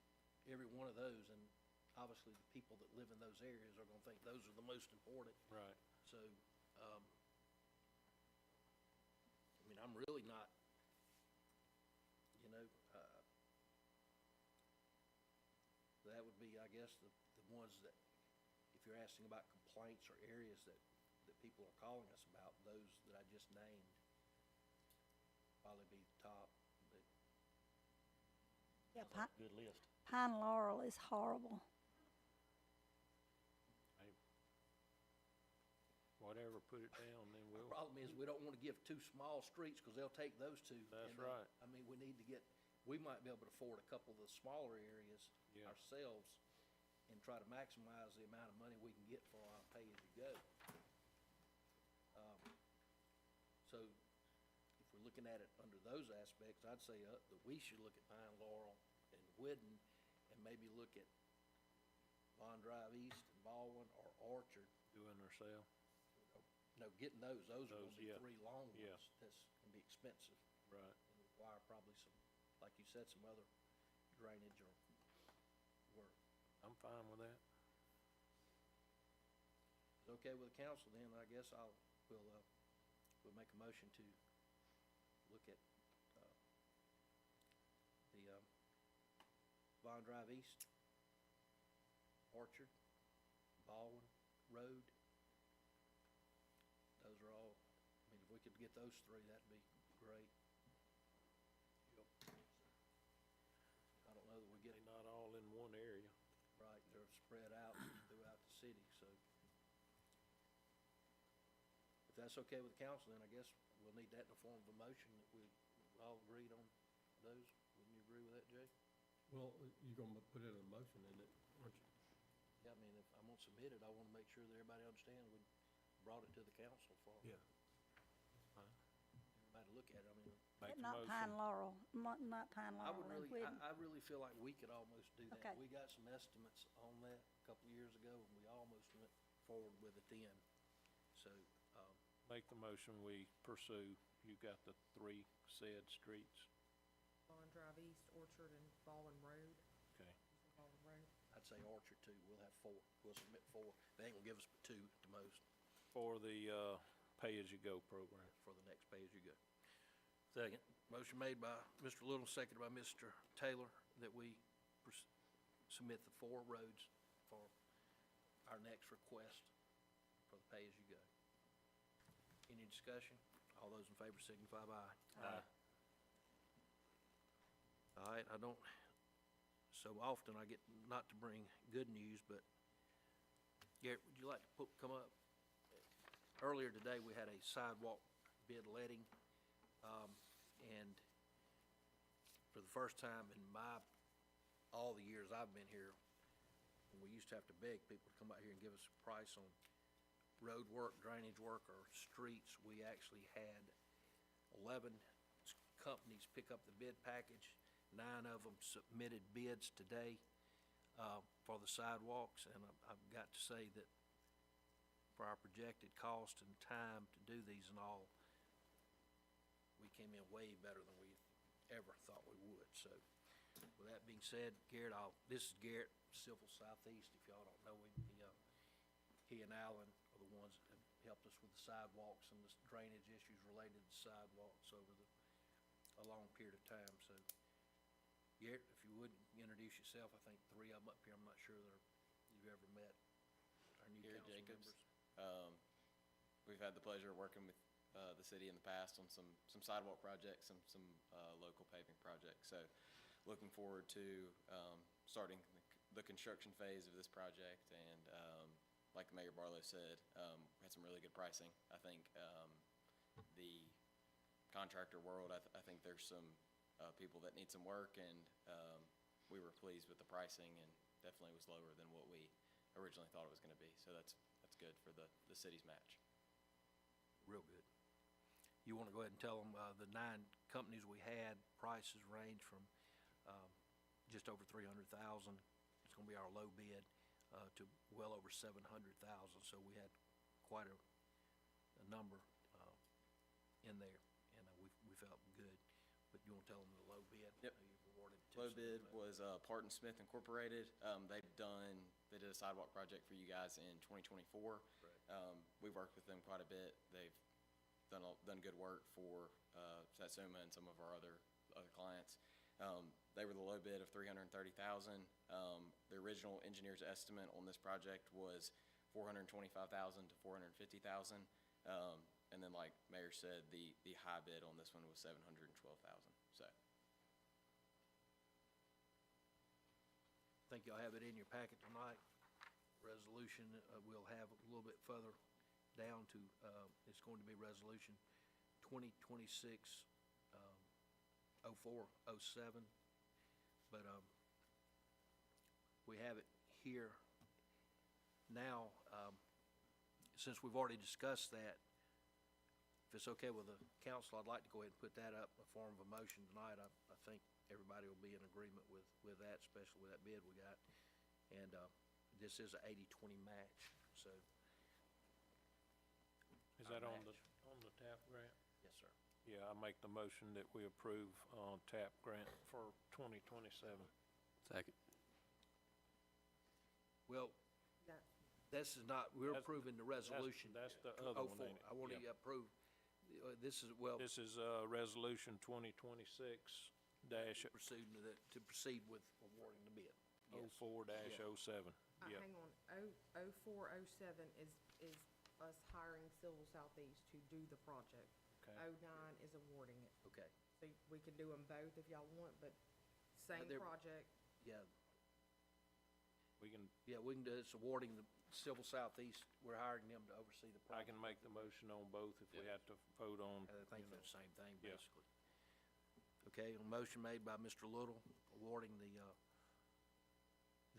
every one of those, and obviously the people that live in those areas are gonna think those are the most important. right. So, I mean, I'm really not, that would be, I guess, the ones that, if you're asking about complaints or areas that people are calling us about, those that I just named probably be the top, but Yeah, Good list. Pine Laurel is horrible. Whatever, put it down, then the we'll, problem is, we don't wanna give 2 small streets, cause they'll take those 2. That's and, right. I mean, we need to get, we might be able to afford a couple of the smaller areas Yeah. ourselves and try to maximize the amount of money we can get for our pay-as-you-go. So, if we're looking at it under those aspects, I'd say that we should look at Pine Laurel and Whidden, and maybe look at Vaughn Drive East and Baldwin or Orchard. doing ourselves, No, getting those are gonna Those, be yeah. 3 long Yeah. ones. That's gonna be expensive right. and require probably some, like you said, some other drainage or work. I'm fine with that. It's okay with the council, then I guess we'll make a motion to look at, the, Vaughn Drive East, Orchard, Baldwin Road. Those are all, I mean, if we could get those 3, that'd be great. I don't know that we get They're not all in one area. right, they're spread out throughout the city, so. If that's okay with the council, then I guess we'll need that in the form of a motion that we all agreed on those. Wouldn't you agree with that, Jay? Well, you're gonna put it in a motion, isn't it, aren't you? Yeah, I mean, if I'm gonna submit it, I wanna make sure that everybody understands brought it to the council for Yeah. everybody to look at it. I mean, Make the Not Pine motion. Laurel, not Pine I Laurel would and really, Whidden. I really feel like we could almost do that. Okay. We got some estimates on that a couple of years ago, and we almost went forward with it then. So, Make the motion we pursue. You got the three said streets. Bond Drive East, Orchard, and Baldwin Road. Okay. Baldwin Road. I'd say Orchard too. We'll have 4. We'll submit 4. They ain't gonna give us but 2 at the most For the, pay-as-you-go program. for the next pay-as-you-go. Second. Motion made by Mr. Little, seconded by Mr. Taylor, that we submit the 4 roads for our next request for the pay-as-you-go. Any discussion? All those in favor signify by aye. Aye. All right, I don't, so often I get not to bring good news, but Garrett, would you like to come up? Earlier today, we had a sidewalk bid letting, and for the first time in all the years I've been here, when we used to have to beg people to come out here and give us a price on road work, drainage work, or streets, we actually had 11 companies pick up the bid package. 9 of them submitted bids today for the sidewalks, and I've got to say that for our projected cost and time to do these and all, we came in way better than we ever thought we would. So with that being said, Garrett, this is Garrett, Civil Southeast, if y'all don't know him. He and Alan are the ones that have helped us with the sidewalks and the drainage issues related to sidewalks over a long period of time. So Garrett, if you would introduce yourself. I think 3 of them up here, I'm not sure that you've ever met our new Garrett council Jacobs. members. We've had the pleasure of working with the city in the past on some sidewalk projects, some local paving projects. So looking forward to starting the construction phase of this project. And like Mayor Barlow said, had some really good pricing. I think the contractor world, I think there's some people that need some work, and we were pleased with the pricing, and definitely was lower than what we originally thought it was going to be. So that's good for the city's match. Real good. You want to go ahead and tell them the 9 companies we had, prices range from just over $300,000. It's going to be our low bid to well over $700,000. So we had quite a number in there, and we felt good. But you want to tell them the low bid? Yep. You've awarded to Low some bid of that. was Parton Smith Incorporated. They did a sidewalk project for you guys in 2024. We've worked with them quite a bit. They've done good work for Satsuma and some of our other clients. They were the low bid of $330,000. The original engineer's estimate on this project was $425,000 to $450,000. And then, like Mayor said, the high bid on this one was $712,000. So. I think y'all have it in your packet tonight. Resolution, we'll have a little bit further down to, it's going to be resolution 2026 0407. But we have it here now. Since we've already discussed that, if it's okay with the council, I'd like to go ahead and put that up in the form of a motion tonight. I think everybody will be in agreement with that, especially with that bid we got. And this is an 80-20 match, so. Is Our that match. on the TAP grant? Yes, sir. Yeah, I make the motion that we approve TAP grant for 2027. Second. Well, That, this is not, we're That's- approving the resolution. That's the other one, 04. ain't it? I want to Yeah. approve, this is, well, This is resolution 2026 dash proceeding to proceed with awarding the bid. Yes. 04-07. Yeah. hang on, 0407 is us hiring Civil Southeast to do the project. Okay. 09 is awarding it. Okay, So we can do them both if y'all want, but same they're- project. yeah, We can, we can do, it's awarding the Civil Southeast, we're hiring them to oversee the I project. can make the motion on both if we Yeah. have to vote on. I think they're the same thing, Yeah. basically. Okay, a motion made by Mr. Little, awarding the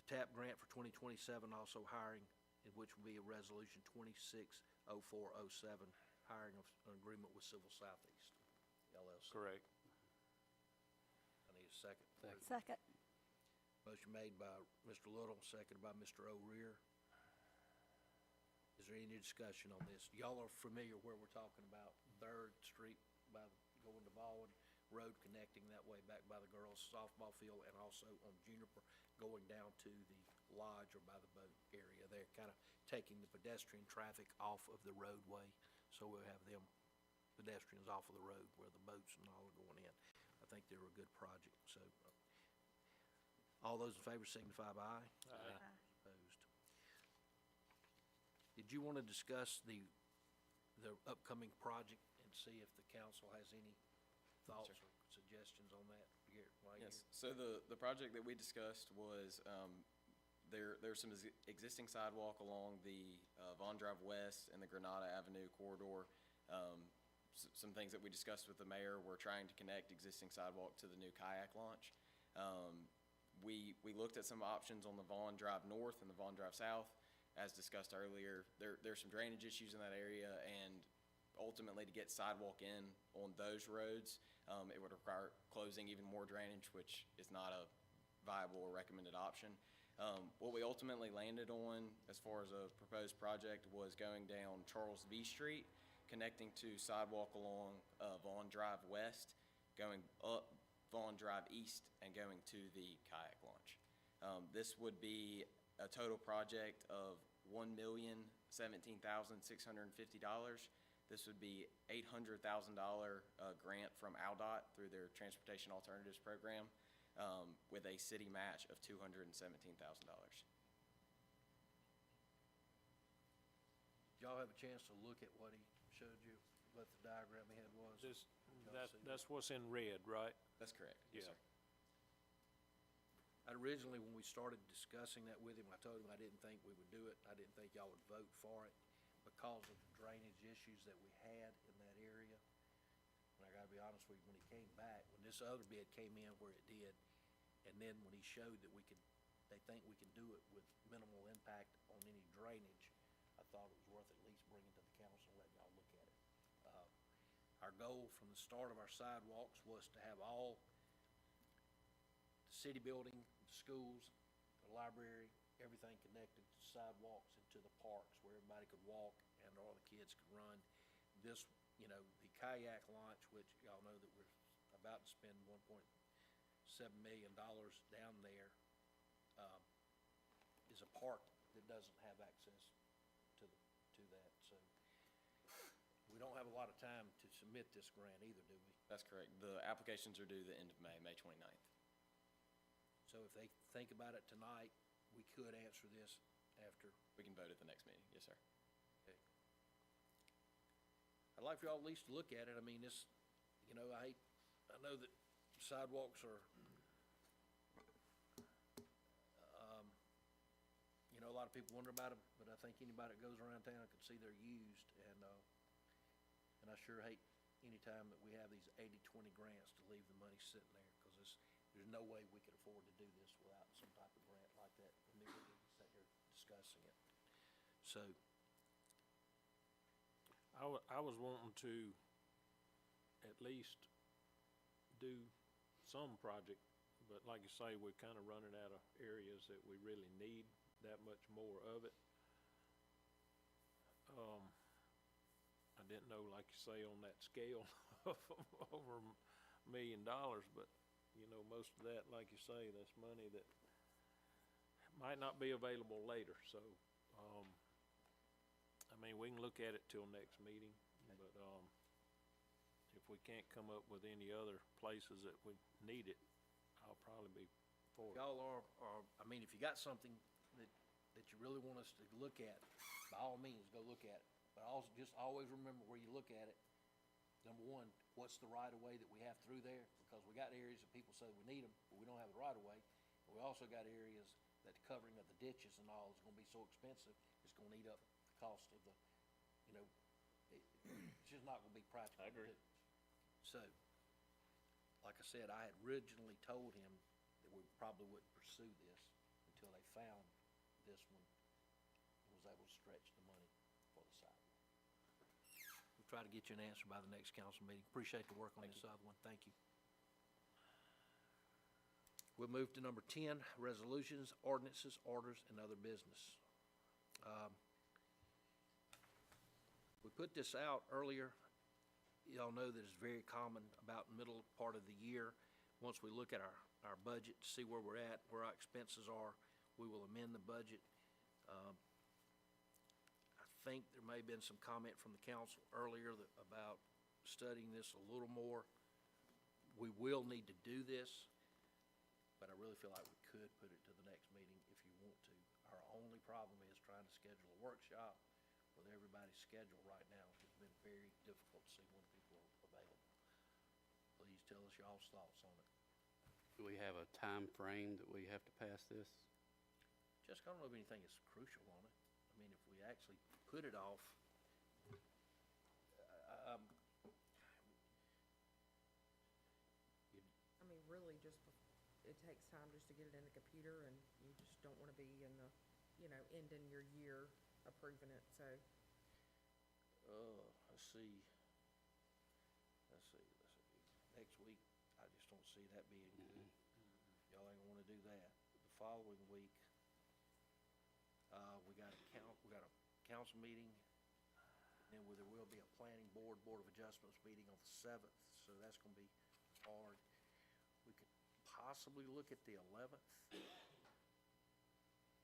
TAP grant for 2027, also hiring, which will be a resolution 26 0407, hiring of an agreement with Civil Southeast LLC. Correct. I need a second. Second. Motion made by Mr. Little, seconded by Mr. O'Rear. Is there any discussion on this? Y'all are familiar where we're talking about, Third Street by, going to Baldwin Road, connecting that way back by the girls' softball field, and also on Juniper, going down to the lodge or by the boat area there, kind of taking the pedestrian traffic off of the roadway, so we'll have them pedestrians off of the road where the boats and all are going in. I think they're a good project, so. All those in favor signify by aye. Aye. Opposed. Did you want to discuss the upcoming project and see if the council has any thoughts or suggestions on that? Garrett, while you're Yes, so the project that we discussed was, there's some existing sidewalk along the Vaughn Drive West and the Granada Avenue corridor. Some things that we discussed with the mayor, we're trying to connect existing sidewalk to the new kayak launch. We looked at some options on the Vaughn Drive North and the Vaughn Drive South. As discussed earlier, there's some drainage issues in that area, and ultimately to get sidewalk in on those roads, it would require closing even more drainage, which is not a viable or recommended option. What we ultimately landed on as far as a proposed project was going down Charles V Street, connecting to sidewalk along Vaughn Drive West, going up Vaughn Drive East, and going to the kayak launch. This would be a total project of $1,017,650. This would be $800,000 grant from ALDOT through their Transportation Alternatives Program, with a city match of $217,000. Y'all have a chance to look at what he showed you, what the diagram he had was? That's what's in red, right? That's correct. Yes, Yeah. sir. Originally, when we started discussing that with him, I told him I didn't think we would do it. I didn't think y'all would vote for it because of the drainage issues that we had in that area. And I gotta be honest with you, when he came back, when this other bid came in where it did, and then when he showed that they think we can do it with minimal impact on any drainage, I thought it was worth at least bringing to the council and letting y'all look at it. Our goal from the start of our sidewalks was to have all the city building, the schools, the library, everything connected to sidewalks and to the parks where everybody could walk and all the kids could run. This, the kayak launch, which y'all know that we're about to spend $1.7 million down there, is a park that doesn't have access to that, so. We don't have a lot of time to submit this grant either, do we? That's correct. The applications are due the end of May 29th. So if they think about it tonight, we could answer this after. We can vote at the next meeting. Yes, sir. Okay. I'd like for y'all at least to look at it. I mean, this, I know that sidewalks are, a lot of people wonder about them, but I think anybody that goes around town can see they're used, and I sure hate any time that we have these 80-20 grants to leave the money sitting there, because there's no way we could afford to do this without some type of grant like that. I mean, we're sitting here discussing it. So, I was wanting to at least do some project, but like you say, we're kind of running out of areas that we really need that much more of it. I didn't know, like you say, on that scale of over $1 million, but, most of that, like you say, that's money that might not be available later, so, we can look at it till next meeting, but, if we can't come up with any other places that we need it, I'll probably be for it. y'all are, if you got something that you really want us to look at, by all means, go look at it. But also, just always remember where you look at it. Number one, what's the right-of-way that we have through there? Because we got areas that people say we need them, but we don't have the right-of-way. And we also got areas that the covering of the ditches and all is gonna be so expensive, it's gonna eat up the cost of the, it's just not gonna be practical. I agree. to do. So, like I said, I had originally told him that we probably wouldn't pursue this until they found this one and was able to stretch the money for the sidewalk. try to get you an answer by the next council meeting. Appreciate the work on this other one. Thank you. We'll move to number 10, resolutions, ordinances, orders, and other business. We put this out earlier. Y'all know that it's very common about middle part of the year. Once we look at our budget to see where we're at, where our expenses are, we will amend the budget. I think there may have been some comment from the council earlier about studying this a little more. We will need to do this, but I really feel like we could put it to the next meeting if you want to. Our only problem is trying to schedule a workshop with everybody's schedule right now. It's been very difficult to see when people are available. Please tell us y'all's thoughts on it. Do we have a time frame that we have to pass this? Jessica, I don't know of anything that's crucial on it. I mean, if we actually put it off, I mean, really, it takes time just to get it in the computer, and you just don't wanna be in the, ending your year approving it, so. let's see. Next week, I just don't see that being good. Y'all ain't gonna wanna do that. The following week, we got a council meeting, and then there will be a planning board, Board of Adjustments meeting on the 7th, so that's gonna be hard. We could possibly look at the 11th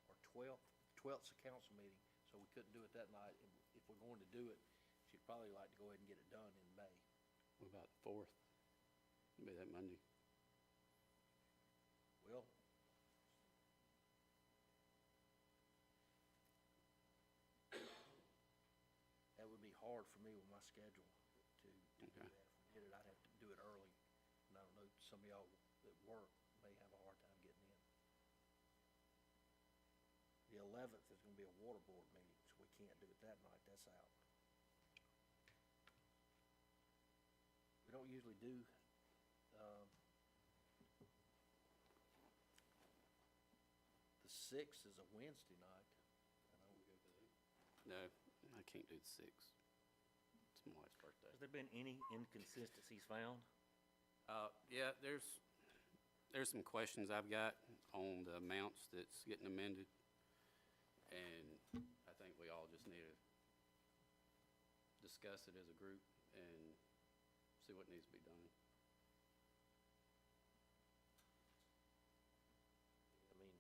or 12th. 12th's a council meeting, so we couldn't do it that night. And if we're going to do it, she'd probably like to go ahead and get it done in May. What about the 4th? It'll be that Monday. Well, that would be hard for me with my schedule to do Okay. that. If we did it, I'd have to do it early. And I don't know, some of y'all that work may have a hard time getting in. The 11th is gonna be a water board meeting, so we can't do it that night. That's out. We don't usually do, the 6th is a Wednesday night. No, I can't do the 6th. It's my wife's birthday. Has there been any inconsistencies found? Yeah, there's some questions I've got on the amounts that's getting amended. And I think we all just need to discuss it as a group and see what needs to be done. I mean,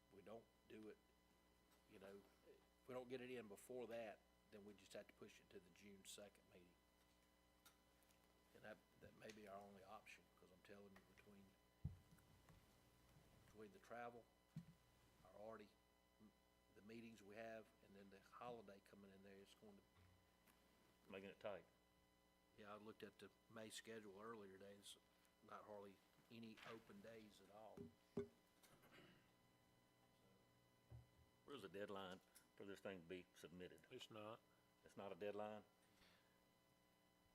if we don't do it, if we don't get it in before that, then we just have to push it to the June 2nd meeting. And that may be our only option, because I'm telling you, between the travel, the meetings we have, and then the holiday coming in there, it's going to, Making it tight. I looked at the May schedule earlier today, it's not hardly any open days at all. Where's the deadline for this thing to be submitted? It's not. It's not a deadline?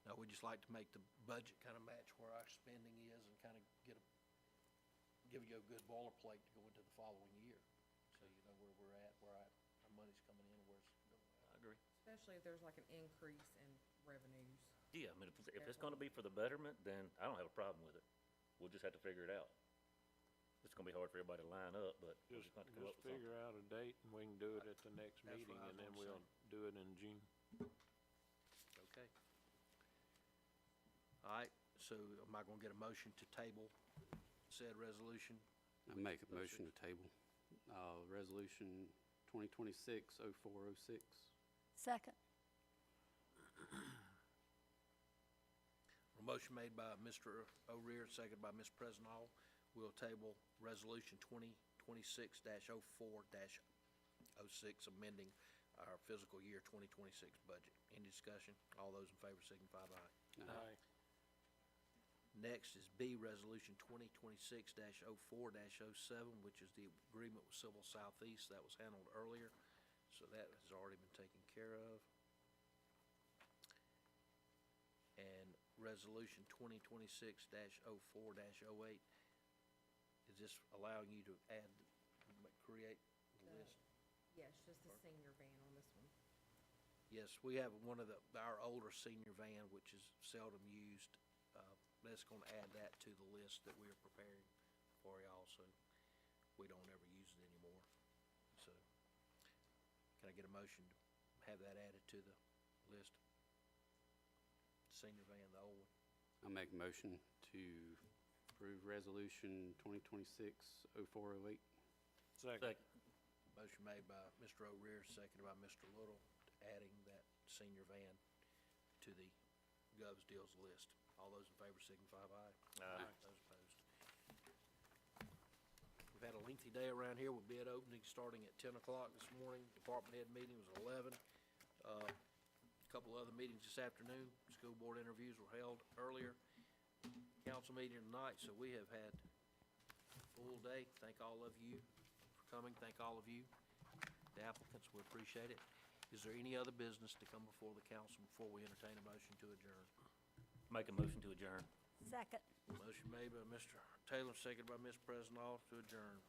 No, we just like to make the budget kind of match where our spending is and kind of give you a good boilerplate to go into the following year. So you know where we're at, where our money's coming in, where it's going out. I agree. Especially if there's like an increase in revenues. Yeah, I mean, if it's gonna be for the betterment, then I don't have a problem with it. We'll just have to figure it out. It's gonna be hard for everybody to line up, but we're Just just gonna have to come up with something. figure out a date, and we can do it at the next That's meeting, what I was and then gonna we'll do it in June. Okay. All right, so am I gonna get a motion to table said resolution? I make a motion to table, resolution 2026-0406. Second. A motion made by Mr. O'Rear, seconded by Ms. Presnall. We'll table resolution 2026-04-06, amending our fiscal year 2026 budget. Any discussion? All those in favor signify by aye. Aye. Next is B, resolution 2026-04-07, which is the agreement with Civil Southeast. That was handled earlier, so that has already been taken care of. And resolution 2026-04-08, is this allowing you to create the list? Yes, just the senior van on this one. Yes, we have one of our older senior van, which is seldom used. That's gonna add that to the list that we're preparing for y'all, so we don't ever use it anymore. So, can I get a motion to have that added to the list? Senior van, the old one. I'll make a motion to approve resolution 2026-0408. Second. Motion made by Mr. O'Rear, seconded by Mr. Little, adding that senior van to the Gov's Deals list. All those in favor signify by aye. Aye. Those opposed. We've had a lengthy day around here with bid openings starting at 10 o'clock this morning. Department head meeting was 11. A couple other meetings this afternoon. School board interviews were held earlier. Council meeting tonight, so we have had a full day. Thank all of you for coming. Thank all of you, the applicants. We appreciate it. Is there any other business to come before the council before we entertain a motion to adjourn? Make a motion to adjourn. Second. Motion made by Mr. Taylor, seconded by Ms. Presnell to adjourn.